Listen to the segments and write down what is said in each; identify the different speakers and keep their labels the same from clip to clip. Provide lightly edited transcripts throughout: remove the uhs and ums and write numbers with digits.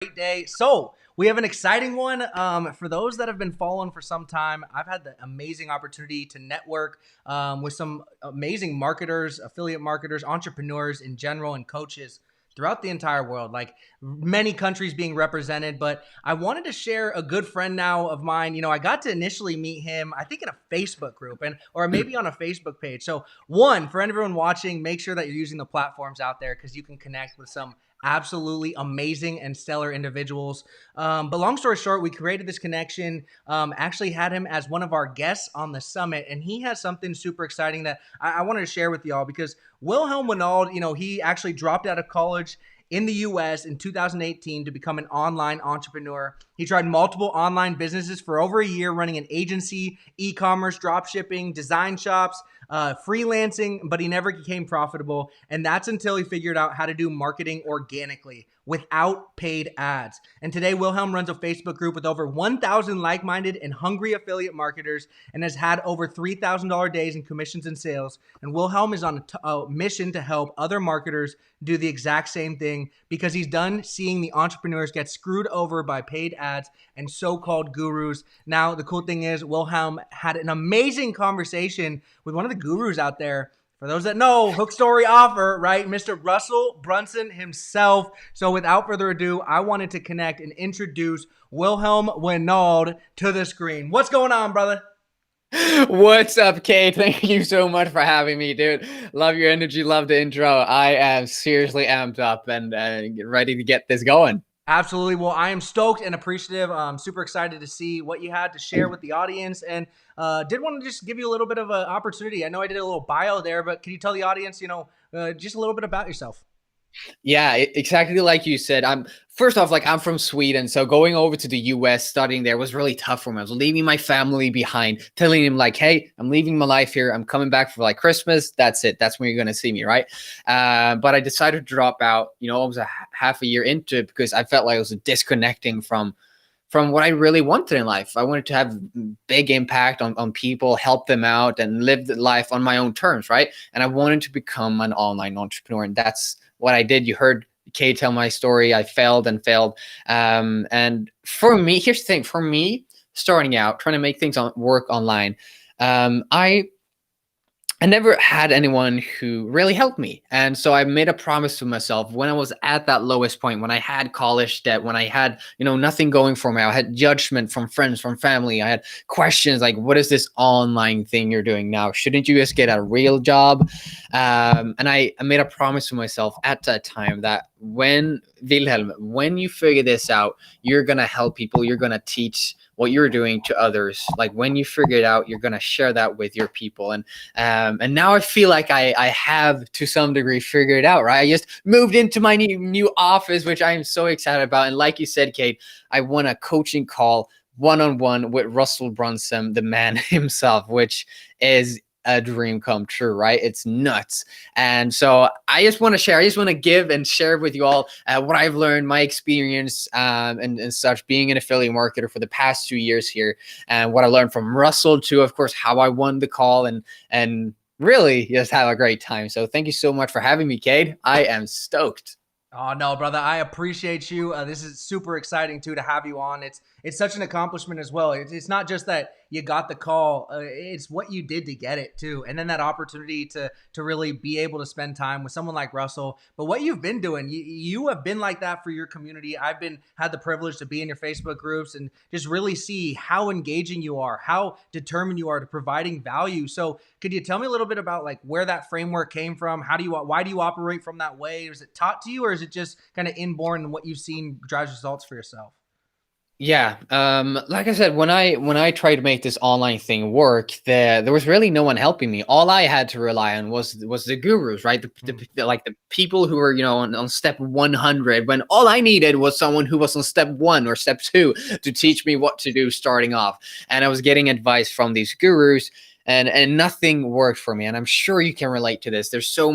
Speaker 1: Great day. So we have an exciting one. For those that have been following for some time, I've had the amazing opportunity to network with some amazing marketers, affiliate marketers, entrepreneurs in general, and coaches throughout the entire world, like many countries being represented. But I wanted to share a good friend now of mine. You know, I got to initially meet him, I think in a Facebook group or maybe on a Facebook page. So one, for everyone watching, make sure that you're using the platforms out there because you can connect with some absolutely amazing and stellar individuals. But long story short, we created this connection, actually had him as one of our guests on the summit. And he has something super exciting that I wanted to share with y'all because Wilhelm Winald, you know, he actually dropped out of college in the US in 2018 to become an online entrepreneur. He tried multiple online businesses for over a year, running an agency, e-commerce, drop shipping, design shops, freelancing, but he never became profitable. And that's until he figured out how to do marketing organically without paid ads. And today, Wilhelm runs a Facebook group with over 1,000 like-minded and hungry affiliate marketers and has had over $3,000 days in commissions and sales. And Wilhelm is on a mission to help other marketers do the exact same thing because he's done seeing the entrepreneurs get screwed over by paid ads and so-called gurus. Now, the cool thing is Wilhelm had an amazing conversation with one of the gurus out there. For those that know, Hook Story Offer, right? Mr. Russell Brunson himself. So without further ado, I wanted to connect and introduce Wilhelm Winald to the screen. What's going on, brother?
Speaker 2: What's up, Kate? Thank you so much for having me, dude. Love your energy, love the intro. I am seriously amped up and ready to get this going.
Speaker 1: Absolutely. Well, I am stoked and appreciative. I'm super excited to see what you had to share with the audience, and did want to just give you a little bit of an opportunity. I know I did a little bio there, but can you tell the audience, just a little bit about yourself?
Speaker 2: Yeah, exactly like you said. I'm first off, like I'm from Sweden, so going over to the US studying there was really tough for me. I was leaving my family behind, telling him like, "Hey, I'm leaving my life here. I'm coming back for like Christmas. That's it. That's when you're gonna see me, right?" But I decided to drop out. Almost half a year into it because I felt like I was disconnecting from what I really wanted in life. I wanted to have big impact on people, help them out, and live the life on my own terms, right? And I wanted to become an online entrepreneur, and that's what I did. You heard Kay tell my story. I failed and failed. And for me, here's the thing. For me, starting out, trying to make things work online, I never had anyone who really helped me. And so I made a promise to myself when I was at that lowest point, when I had college debt, when I had, nothing going for me. I had judgment from friends, from family. I had questions like, what is this online thing you're doing now? Shouldn't you just get a real job? And I made a promise to myself at that time that when you figure this out, you're going to help people. You're going to teach what you're doing to others. Like when you figure it out, you're going to share that with your people. And now I feel like I have to some degree figured it out, right? I just moved into my new office, which I am so excited about. And like you said, Kate, I won a coaching call one-on-one with Russell Brunson, the man himself, which is a dream come true, right? It's nuts. And so I just want to give and share with you all what I've learned, my experience, and such, being an affiliate marketer for the past 2 years here, and what I learned from Russell too, of course, how I won the call, and really just have a great time. So thank you so much for having me, Cade. I am stoked.
Speaker 1: Oh no, brother! I appreciate you. This is super exciting too to have you on. It's such an accomplishment as well. It's not just that you got the call; it's what you did to get it too, and then that opportunity to really be able to spend time with someone like Russell. But what you've been doing, you have been like that for your community. I've had the privilege to be in your Facebook groups and just really see how engaging you are, how determined you are to providing value. So, could you tell me a little bit about like where that framework came from? Why do you operate from that way? Was it taught to you, or is it just kind of inborn and what you've seen drives results for yourself?
Speaker 2: Yeah, like I said, when I tried to make this online thing work, there was really no one helping me. All I had to rely on was the gurus, right? Like the people who were on step 100, when all I needed was someone who was on step 1 or step 2 to teach me what to do starting off. And I was getting advice from these gurus, and nothing worked for me. And I'm sure you can relate to this. There's so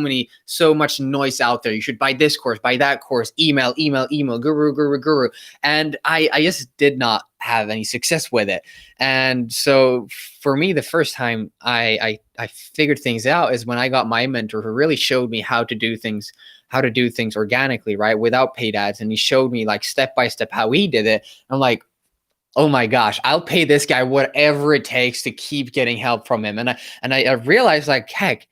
Speaker 2: much noise out there. You should buy this course, buy that course, email, guru. And I just did not have any success with it. And so for me, the first time I figured things out is when I got my mentor, who really showed me how to do things, how to do things organically, right, without paid ads. And he showed me like step by step how he did it. I'm like, oh my gosh, I'll pay this guy whatever it takes to keep getting help from him. And I realized, like, heck,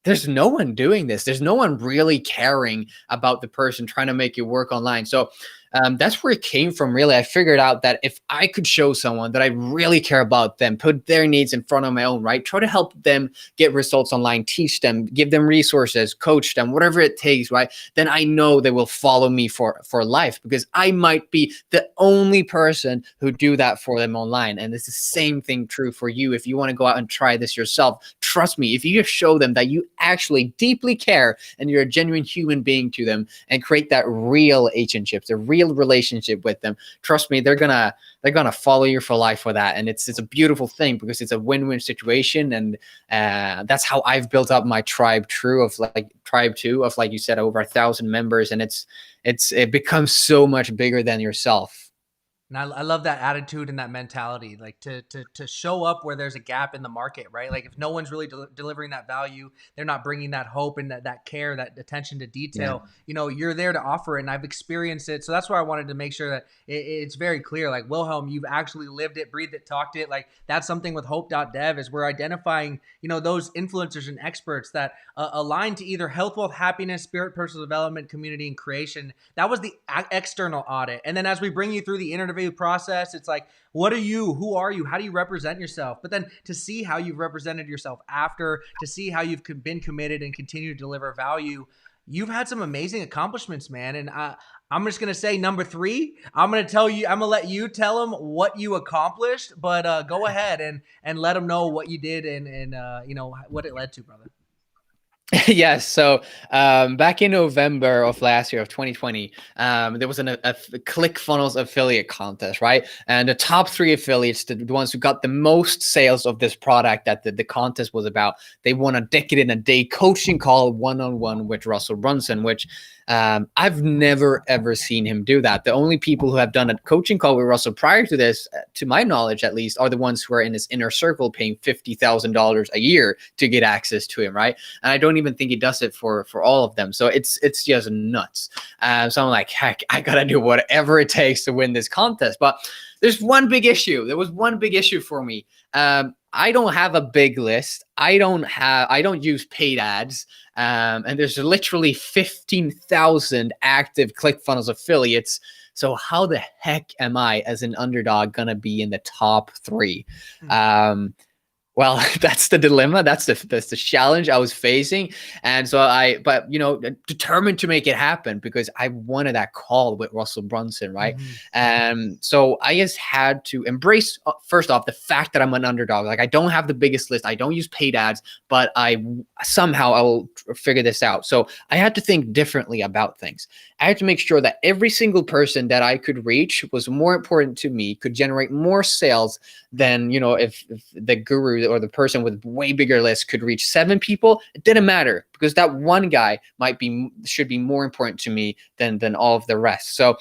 Speaker 2: there's no one doing this. There's no one really caring about the person trying to make it work online. So that's where it came from. Really, I figured out that if I could show someone that I really care about them, put their needs in front of my own, right? Try to help them get results online, teach them, give them resources, coach them, whatever it takes, right? Then I know they will follow me for life, because I might be the only person who do that for them online. And it's the same thing true for you. If you want to go out and try this yourself, trust me, if you just show them that you actually deeply care and you're a genuine human being to them, and create that real relationship, the real relationship with them, trust me, they're gonna follow you for life for that. And it's a beautiful thing, because it's a win-win situation. And that's how I've built up my tribe too, of like you said, over 1,000 members. And it becomes so much bigger than yourself.
Speaker 1: And I love that attitude and that mentality, like to show up where there's a gap in the market, right? Like if no one's really delivering that value, they're not bringing that hope and that care, that attention to detail, you're there to offer it. And I've experienced it. So that's why I wanted to make sure that it's very clear, like, Wilhelm, you've actually lived it, breathed it, talked it. Like that's something with hope.dev is we're identifying, those influencers and experts that align to either health, wealth, happiness, spirit, personal development, community, and creation. That was the external audit. And then as we bring you through the interview process, it's like, what are you? Who are you? How do you represent yourself? But then to see how you've represented yourself after, to see how you've been committed and continue to deliver value, you've had some amazing accomplishments, man. And I'm just going to say number 3, I'm going to let you tell them what you accomplished, but go ahead and let them know what you did and what it led to, brother.
Speaker 2: Yes. So back in November of last year, of 2020, there was a ClickFunnels affiliate contest, right? And the top 3 affiliates, the ones who got the most sales of this product that the contest was about, they won a decade in a day coaching call one-on-one with Russell Brunson, which I've never, ever seen him do that. The only people who have done a coaching call with Russell prior to this, to my knowledge at least, are the ones who are in his inner circle paying $50,000 a year to get access to him, right? And I don't even think he does it for all of them. So it's just nuts. So I'm like, heck, I gotta do whatever it takes to win this contest. But there's one big issue. There was one big issue for me. I don't have a big list. I don't use paid ads. And there's literally 15,000 active ClickFunnels affiliates. So how the heck am I, as an underdog, gonna be in the top 3? Well, that's the dilemma. That's the challenge I was facing. And so but determined to make it happen, because I wanted that call with Russell Brunson, right? So I just had to embrace, first off, the fact that I'm an underdog. Like I don't have the biggest list. I don't use paid ads, but I will figure this out. So I had to think differently about things. I had to make sure that every single person that I could reach was more important to me, could generate more sales than, if the guru or the person with way bigger list could reach 7 people. It didn't matter, because that one guy should be more important to me than all of the rest. So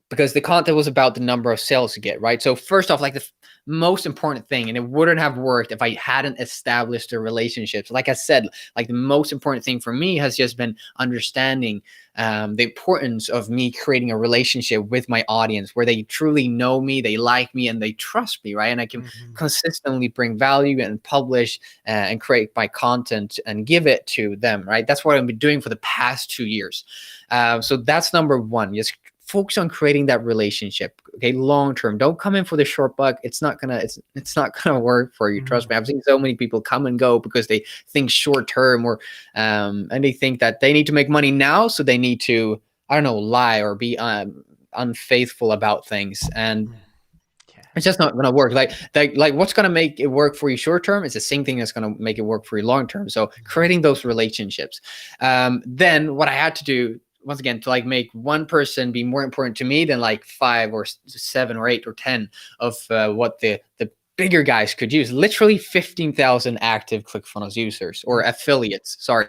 Speaker 2: because the content was about the number of sales you get, right? So first off, like the most important thing, and it wouldn't have worked if I hadn't established the relationships. Like I said, like the most important thing for me has just been understanding the importance of me creating a relationship with my audience where they truly know me, they like me, and they trust me, right? And I can consistently bring value and publish and create my content and give it to them, right? That's what I've been doing for the past 2 years. So that's number 1. Just focus on creating that relationship, okay, long term. Don't come in for the short buck. It's not gonna work for you. Trust me. I've seen so many people come and go because they think short term, or and they think that they need to make money now, so they need to, I don't know, lie or be unfaithful about things, and it's just not gonna work. Like what's gonna make it work for you short term is the same thing that's gonna make it work for you long term. So creating those relationships. Then what I had to do, once again, to like make one person be more important to me than like 5 or 7 or 8 or 10 of what the bigger guys could use. Literally 15,000 active ClickFunnels users, or affiliates, sorry.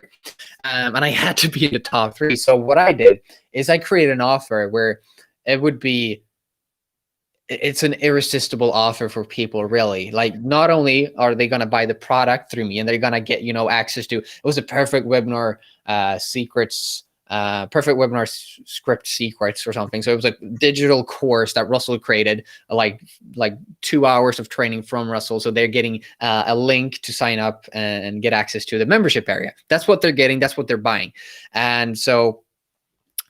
Speaker 2: And I had to be in the top 3. So what I did is I created an offer where it would be it's an irresistible offer for people, really. Like, not only are they going to buy the product through me and they're going to get, access to, it was a perfect webinar secrets, perfect webinar script secrets or something. So it was a digital course that Russell created, like 2 hours of training from Russell. So they're getting a link to sign up and get access to the membership area. That's what they're getting. That's what they're buying. And so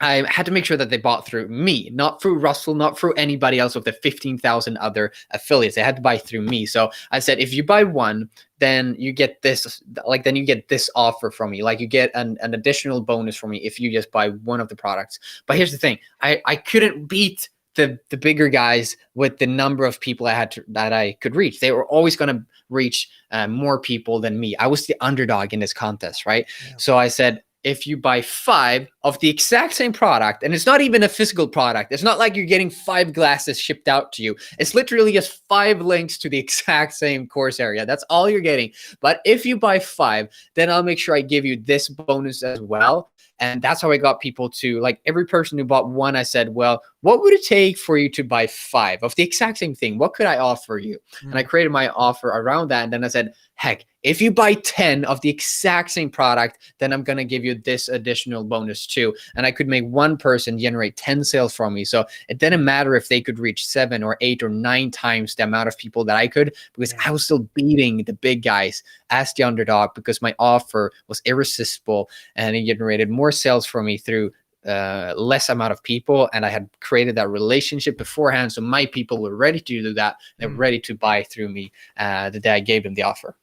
Speaker 2: I had to make sure that they bought through me, not through Russell, not through anybody else of the 15,000 other affiliates. They had to buy through me. So I said, if you buy one, then you get this, then you get this offer from me. Like, you get an additional bonus from me if you just buy one of the products. But here's the thing. I couldn't beat the bigger guys with the number of people that I could reach. They were always going to reach more people than me. I was the underdog in this contest, right? Yeah. So I said, if you buy 5 of the exact same product, and it's not even a physical product, it's not like you're getting 5 glasses shipped out to you. It's literally just 5 links to the exact same course area. That's all you're getting. But if you buy 5, then I'll make sure I give you this bonus as well. And that's how I got people to, like, every person who bought one, I said, well, what would it take for you to buy 5 of the exact same thing? What could I offer you? And I created my offer around that. And then I said, heck, if you buy 10 of the exact same product, then I'm going to give you this additional bonus too. And I could make one person generate 10 sales from me. So it didn't matter if they could reach 7 or 8 or 9 times the amount of people that I could, because I was still beating the big guys as the underdog, because my offer was irresistible and it generated more sales for me through less amount of people. And I had created that relationship beforehand. So my people were ready to do that. They're ready to buy through me the day I gave them the offer.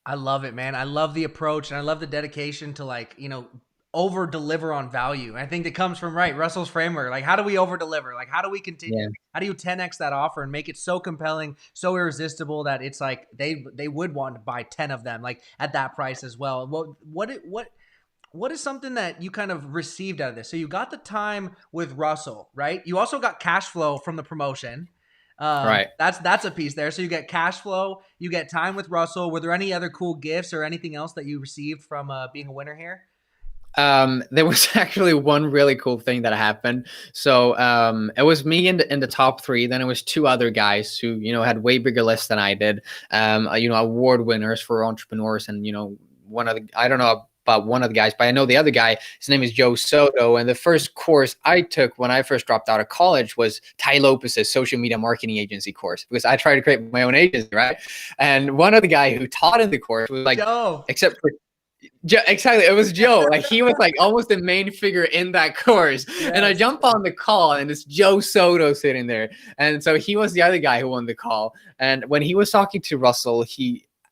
Speaker 1: I love it, man. I love the approach, and I love the dedication to, over deliver on value. I think that comes from Russell's framework. Like, how do we over deliver? Like, how do we continue? Yeah. How do you 10x that offer and make it so compelling, so irresistible that it's like they would want to buy 10 of them, like, at that price as well? What is something that you kind of received out of this? So you got the time with Russell, right? You also got cash flow from the promotion.
Speaker 2: Right.
Speaker 1: That's a piece there. So you get cash flow, you get time with Russell. Were there any other cool gifts or anything else that you received from being a winner here?
Speaker 2: There was actually one really cool thing that happened. So it was me in the top 3. Then it was 2 other guys who, had way bigger lists than I did. Award winners for entrepreneurs. And, I don't know about one of the guys, but I know the other guy, his name is Joe Soto. And the first course I took when I first dropped out of college was Ty Lopez's social media marketing agency course, because I tried to create my own agency, right? And one of the guy who taught in the course was like, Joe. Except for exactly, it was Joe. Like, he was like almost the main figure in that course. Yes. And I jump on the call and it's Joe Soto sitting there. And so he was the other guy who won the call. And when he was talking to Russell,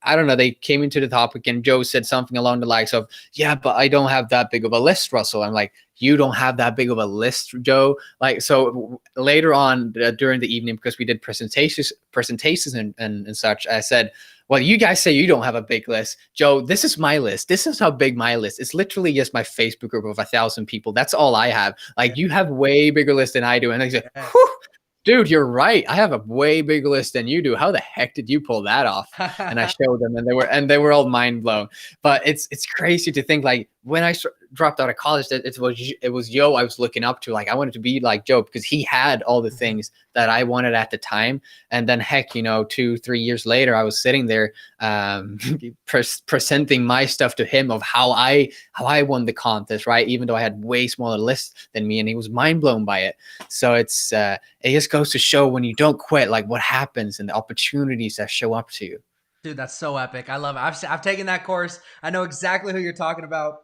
Speaker 2: I don't know, they came into the topic and Joe said something along the lines of, yeah, but I don't have that big of a list, Russell. I'm like, you don't have that big of a list, Joe? Like, so later on during the evening, because we did presentations and such, I said, well, you guys say you don't have a big list. Joe, this is my list. This is how big my list. It's literally just my Facebook group of 1,000 people. That's all I have. Like, you have way bigger list than I do. And I said, whew, dude, you're right. I have a way bigger list than you do. How the heck did you pull that off? And I showed them, and they were all mind blown. But it's crazy to think, like, when I dropped out of college, it was Joe I was looking up to. Like, I wanted to be like Joe because he had all the things that I wanted at the time. And then heck, 2-3 years later, I was sitting there presenting my stuff to him of how I won the contest, right? Even though I had way smaller lists than me, and he was mind blown by it. So it just goes to show, when you don't quit, like, what happens and the opportunities that show up to you.
Speaker 1: Dude, that's so epic. I love it. I've taken that course. I know exactly who you're talking about.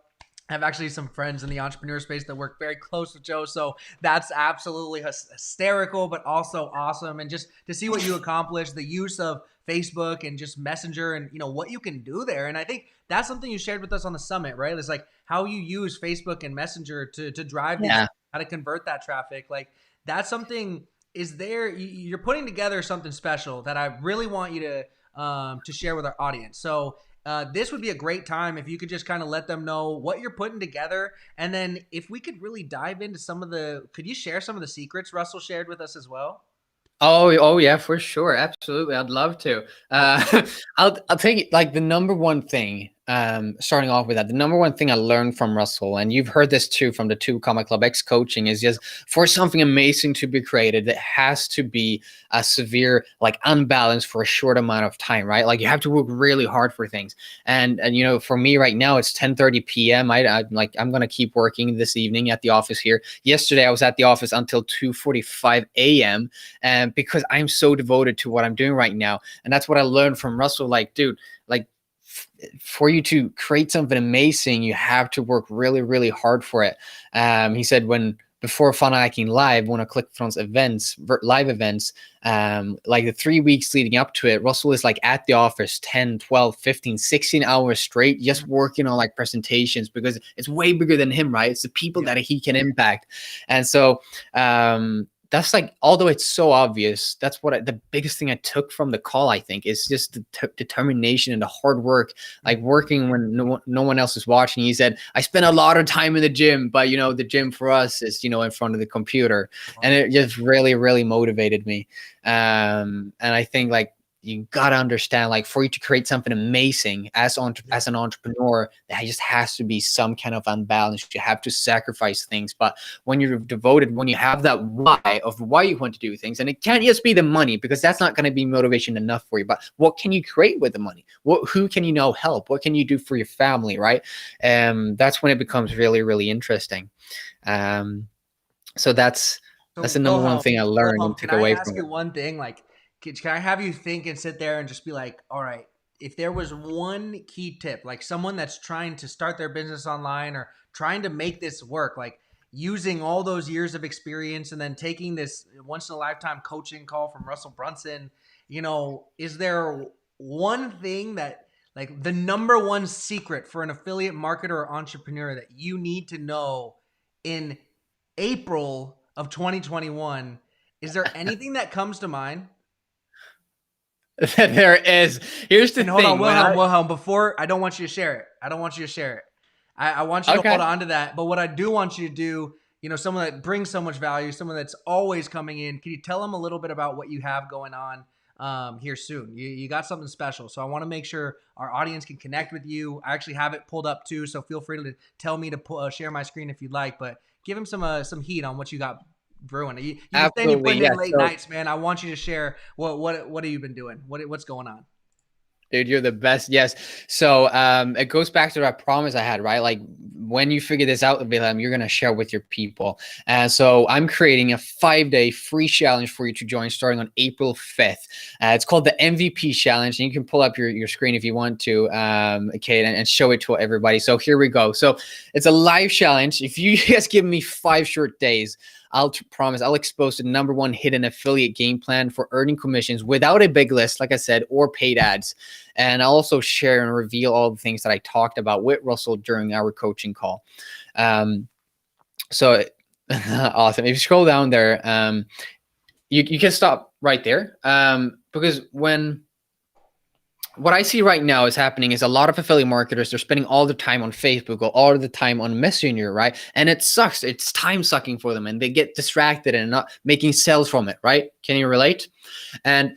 Speaker 1: I have actually some friends in the entrepreneur space that work very close with Joe. So that's absolutely hysterical, but also awesome. And just to see what you accomplished, the use of Facebook and just Messenger and, what you can do there. And I think that's something you shared with us on the summit, right? It's like how you use Facebook and Messenger to drive, how to convert that traffic. Like, that's something is there. You're putting together something special that I really want you to share with our audience. So this would be a great time if you could just kind of let them know what you're putting together. And then if we could really dive into could you share some of the secrets Russell shared with us as well?
Speaker 2: Oh yeah, for sure. Absolutely. I'd love to. I'll take it. Like, the number one thing starting off with that, the number one thing I learned from Russell, and you've heard this too from the two Comma Club X coaching, is just for something amazing to be created, it has to be a severe like unbalance for a short amount of time, right? Like you have to work really hard for things. And you know, for me right now, it's 10:30 p.m. I'm gonna keep working this evening at the office here. Yesterday, I was at the office until 2:45 a.m. and because I'm so devoted to what I'm doing right now, and that's what I learned from Russell. Like, dude, like for you to create something amazing, you have to work really, really hard for it. He said when before Funnel Hacking Live, one of ClickFunnels events, live events, like the 3 weeks leading up to it, Russell is like at the office 10, 12, 15, 16 hours straight, just working on like presentations because it's way bigger than him, right? It's the people that he can impact. And so, that's like, although it's so obvious, that's what the biggest thing I took from the call, I think, is just the determination and the hard work, like working when no one else is watching. He said, I spend a lot of time in the gym, but you know, the gym for us is, you know, in front of the computer. And it just really, really motivated me. And I think like, you got to understand, like for you to create something amazing as an entrepreneur, there just has to be some kind of unbalance. You have to sacrifice things. But when you're devoted, when you have that why of why you want to do things, and it can't just be the money, because that's not going to be motivation enough for you, but what can you create with the money? Who can you now help? What can you do for your family, right? That's when it becomes really, really interesting. So that's the number one thing I learned and took away from it.
Speaker 1: Can I ask you one thing? Like, can I have you think and sit there and just be like, all right, if there was one key tip, like someone that's trying to start their business online or trying to make this work, like using all those years of experience and then taking this once in a lifetime coaching call from Russell Brunson, you know, is there one thing that, like, the number one secret for an affiliate marketer or entrepreneur that you need to know in April of 2021? Is there anything that comes to mind?
Speaker 2: There is. Here's the
Speaker 1: And hold on,
Speaker 2: thing.
Speaker 1: Wilhelm, before, I don't want you to share it. I want you to hold
Speaker 2: Okay.
Speaker 1: on to that. But what I do want you to do, you know, someone that brings so much value, someone that's always coming in, can you tell them a little bit about what you have going on here soon? You got something special. So I want to make sure our audience can connect with you. I actually have it pulled up too, so feel free to tell me to share my screen if you'd like. But give them some heat on what you got brewing. You've been saying you're
Speaker 2: Absolutely,
Speaker 1: putting in
Speaker 2: yes.
Speaker 1: late
Speaker 2: So,
Speaker 1: nights, man. I want you to share what have you been doing? What's going on?
Speaker 2: dude, you're the best. Yes. So it goes back to that promise I had, right? Like when you figure this out, Wilhelm, you're gonna share with your people. And so I'm creating a 5-day free challenge for you to join starting on April 5th. It's called the MVP challenge, and you can pull up your screen if you want to, Kate, and show it to everybody. So here we go. So it's a live challenge. If you just give me 5 short days, I'll promise I'll expose the number one hidden affiliate game plan for earning commissions without a big list, like I said, or paid ads. And I'll also share and reveal all the things that I talked about with Russell during our coaching call. So awesome. If you scroll down there, you can stop right there, because what I see right now is happening is a lot of affiliate marketers, they're spending all the time on Facebook or all the time on Messenger, right? And it sucks. It's time sucking for them and they get distracted and not making sales from it, right? Can you relate? And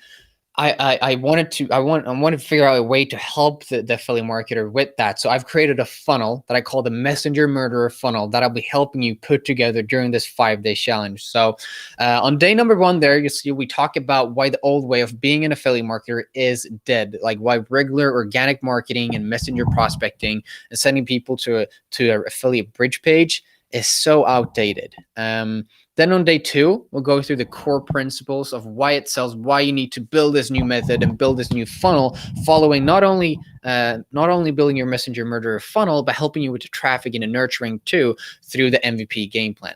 Speaker 2: I wanted to figure out a way to help the affiliate marketer with that. So I've created a funnel that I call the Messenger Murderer funnel that I'll be helping you put together during this 5-day challenge. So on day number 1 there, you see we talk about why the old way of being an affiliate marketer is dead, like why regular organic marketing and messenger prospecting and sending people to an affiliate bridge page is so outdated. Then on day 2, we'll go through the core principles of why it sells, why you need to build this new method and build this new funnel, following not only building your Messenger Murderer funnel, but helping you with the traffic and the nurturing too through the MVP game plan.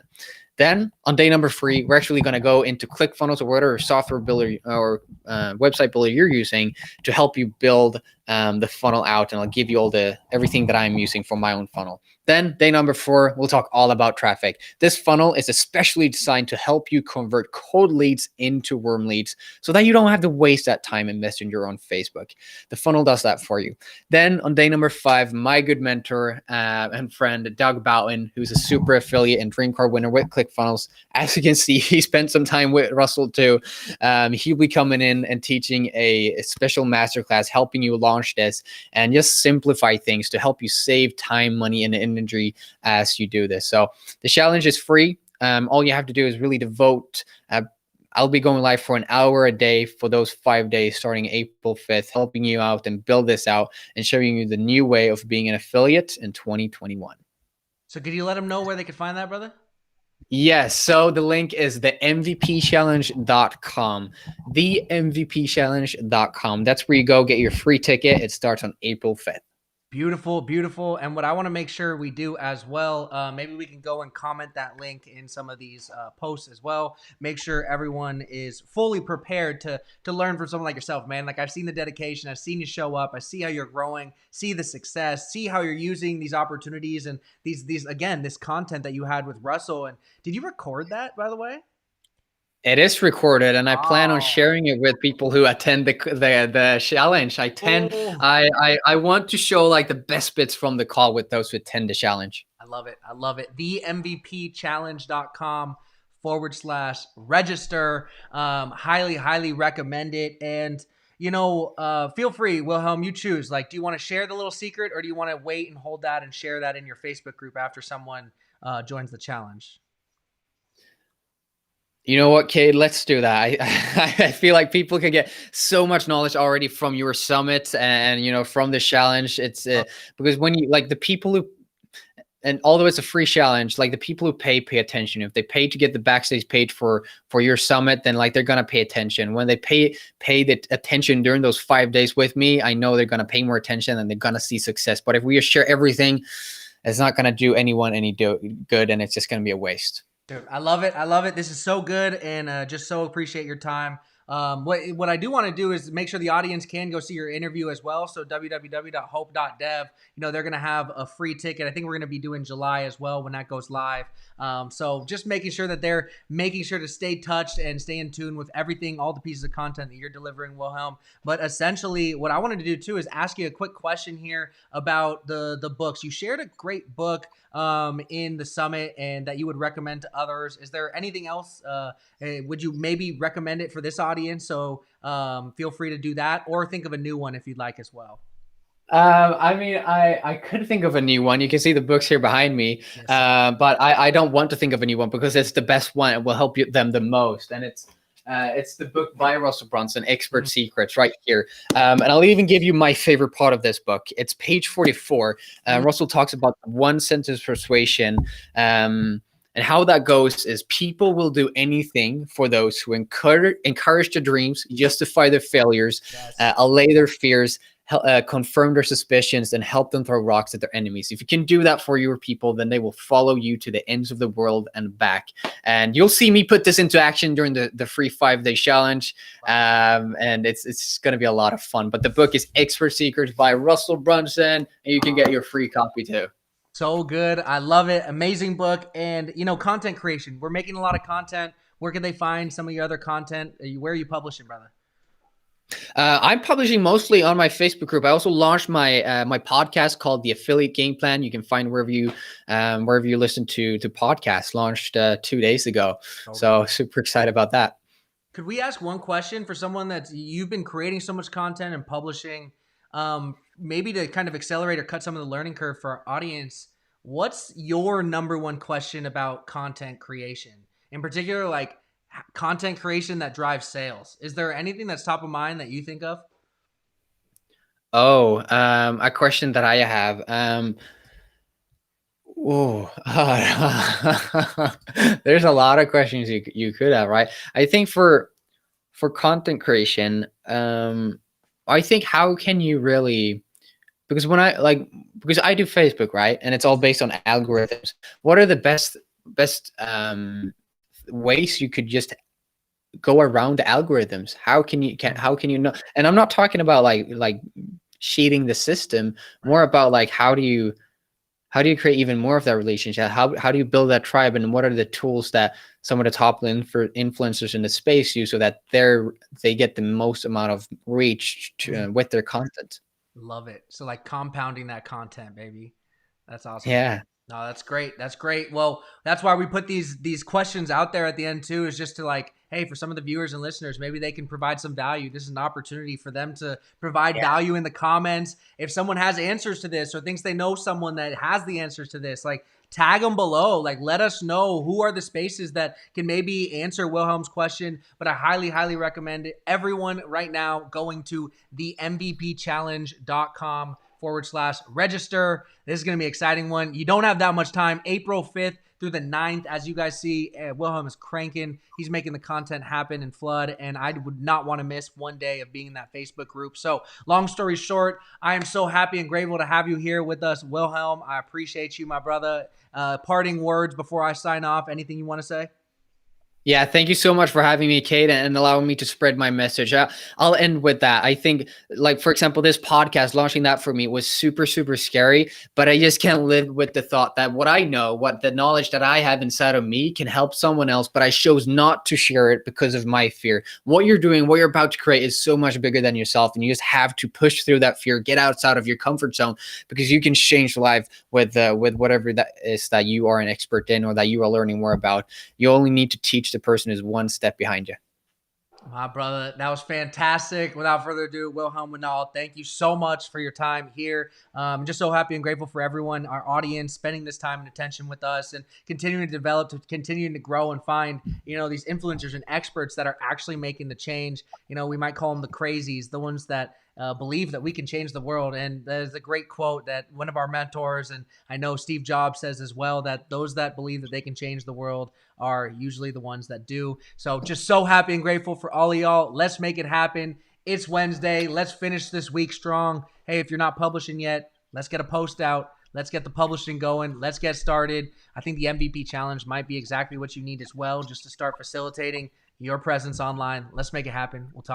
Speaker 2: Then on day number 3, we're actually going to go into ClickFunnels or whatever software builder or website builder you're using to help you build the funnel out, and I'll give you everything that I'm using for my own funnel. Then day number 4, we'll talk all about traffic. This funnel is especially designed to help you convert cold leads into warm leads so that you don't have to waste that time in Messenger on Facebook. The funnel does that for you. Then on day number 5, my good mentor and friend, Doug Boughton, who's a super affiliate and dream car winner with ClickFunnels. As you can see, he spent some time with Russell too. He'll be coming in and teaching a special masterclass, helping you launch this and just simplify things to help you save time, money, and energy as you do this. So the challenge is free. All you have to do is really devote. I'll be going live for an hour a day for those 5 days starting April 5th, helping you out and build this out and showing you the new way of being an affiliate in 2021.
Speaker 1: So could you let them know where they could find that, brother?
Speaker 2: Yes. So the link is the mvpchallenge.com. The mvpchallenge.com. That's where you go get your free ticket. It starts on April 5th.
Speaker 1: Beautiful, beautiful. And what I want to make sure we do as well, maybe we can go and comment that link in some of these posts as well. Make sure everyone is fully prepared to learn from someone like yourself, man. Like I've seen the dedication, I've seen you show up, I see how you're growing, see the success, see how you're using these opportunities and these again, this content that you had with Russell. And did you record that, by the way?
Speaker 2: It is recorded, and I plan on sharing it with people who attend the challenge. I want to show like the best bits from the call with those who attend the challenge.
Speaker 1: I love it. I love it. The mvpchallenge.com/register. Highly recommend it. And feel free, Wilhelm, you choose. Like, do you want to share the little secret, or do you want to wait and hold that and share that in your Facebook group after someone joins the challenge?
Speaker 2: You know what, Cade? Let's do that. I feel like people can get so much knowledge already from your summit and from the challenge. It's because when you like the people who, and although it's a free challenge, like the people who pay attention. If they pay to get the backstage page for your summit, then like they're gonna pay attention. When they pay the attention during those 5 days with me, I know they're gonna pay more attention and they're gonna see success. But if we just share everything, it's not gonna do anyone any good, and it's just gonna be a waste.
Speaker 1: Dude, I love it. I love it. This is so good, and just so appreciate your time. What I do want to do is make sure the audience can go see your interview as well. So www.hope.dev, they're going to have a free ticket. I think we're going to be doing July as well when that goes live. So just making sure that they're making sure to stay touched and stay in tune with everything, all the pieces of content that you're delivering, Wilhelm. But essentially what I wanted to do too is ask you a quick question here about the books. You shared a great book in the summit and that you would recommend to others. Is there anything else? Would you maybe recommend it for this audience? So feel free to do that, or think of a new one if you'd like as well.
Speaker 2: I mean, I could think of a new one. You can see the books here behind me, yes. But I don't want to think of a new one because it's the best one. It will help them the most, and it's the book by Russell Brunson, Expert Secrets, right here. And I'll even give you my favorite part of this book. It's page 44. Russell talks about one sentence persuasion. And how that goes is people will do anything for those who encourage their dreams, justify their failures, yes. Allay their fears, confirm their suspicions, and help them throw rocks at their enemies. If you can do that for your people, then they will follow you to the ends of the world and back. And you'll see me put this into action during the free 5-day challenge. And it's going to be a lot of fun. But the book is Expert Secrets by Russell Brunson, and you can get your free copy too.
Speaker 1: So good. I love it. Amazing book. And, content creation. We're making a lot of content. Where can they find some of your other content? Where are you publishing, brother?
Speaker 2: I'm publishing mostly on my Facebook group. I also launched my my podcast called The Affiliate Game Plan. You can find wherever you listen to podcasts. Launched 2 days ago. Okay. So super excited about that.
Speaker 1: Could we ask one question for someone you've been creating so much content and publishing, maybe to kind of accelerate or cut some of the learning curve for our audience? What's your number one question about content creation? In particular, like content creation that drives sales. Is there anything that's top of mind that you think of?
Speaker 2: Oh, a question that I have. There's a lot of questions you could have, right? I think for content creation, I think how can you really, because because I do Facebook, right? And it's all based on algorithms. What are the best ways you could just go around the algorithms? How can you know? And I'm not talking about like cheating the system, more about like how do you how do you create even more of that relationship? How do you build that tribe, and what are the tools that some of the top influencers in the space use so that they get the most amount of reach to, with their content?
Speaker 1: Love it. So like compounding that content, baby. That's awesome.
Speaker 2: Yeah.
Speaker 1: No, that's great. That's great. Well, that's why we put these questions out there at the end too, is just to like, hey, for some of the viewers and listeners, maybe they can provide some value. This is an opportunity for them to provide value in the comments. If someone has answers to this or thinks they know someone that has the answers to this, like tag them below. Like let us know who are the spaces that can maybe answer Wilhelm's question. But I highly, highly recommend everyone right now going to the mvpchallenge.com/register. This is going to be an exciting one. You don't have that much time. April 5th through the 9th, as you guys see, Wilhelm is cranking. He's making the content happen in Flood, and I would not want to miss one day of being in that Facebook group. So long story short, I am so happy and grateful to have you here with us, Wilhelm. I appreciate you, my brother. Parting words before I sign off. Anything you want to say?
Speaker 2: Yeah, thank you so much for having me, Kate, and allowing me to spread my message. I'll end with that. I think, like, for example, this podcast, launching that for me was super, super scary, but I just can't live with the thought that what I know, what the knowledge that I have inside of me can help someone else, but I chose not to share it because of my fear. What you're doing, what you're about to create is so much bigger than yourself, and you just have to push through that fear, get outside of your comfort zone, because you can change life with whatever that is that you are an expert in or that you are learning more about. You only need to teach the person who's one step behind you.
Speaker 1: My brother, that was fantastic. Without further ado, Wilhelm Winall, thank you so much for your time here. I'm just so happy and grateful for everyone, our audience, spending this time and attention with us and continuing to develop, to continuing to grow and find, these influencers and experts that are actually making the change. We might call them the crazies, the ones that believe that we can change the world. And there's a great quote that one of our mentors, and I know Steve Jobs says as well, that those that believe that they can change the world are usually the ones that do. So just so happy and grateful for all of y'all. Let's make it happen. It's Wednesday. Let's finish this week strong. Hey, if you're not publishing yet, let's get a post out. Let's get the publishing going. Let's get started. I think the MVP challenge might be exactly what you need as well, just to start facilitating your presence online. Let's make it happen. We'll talk.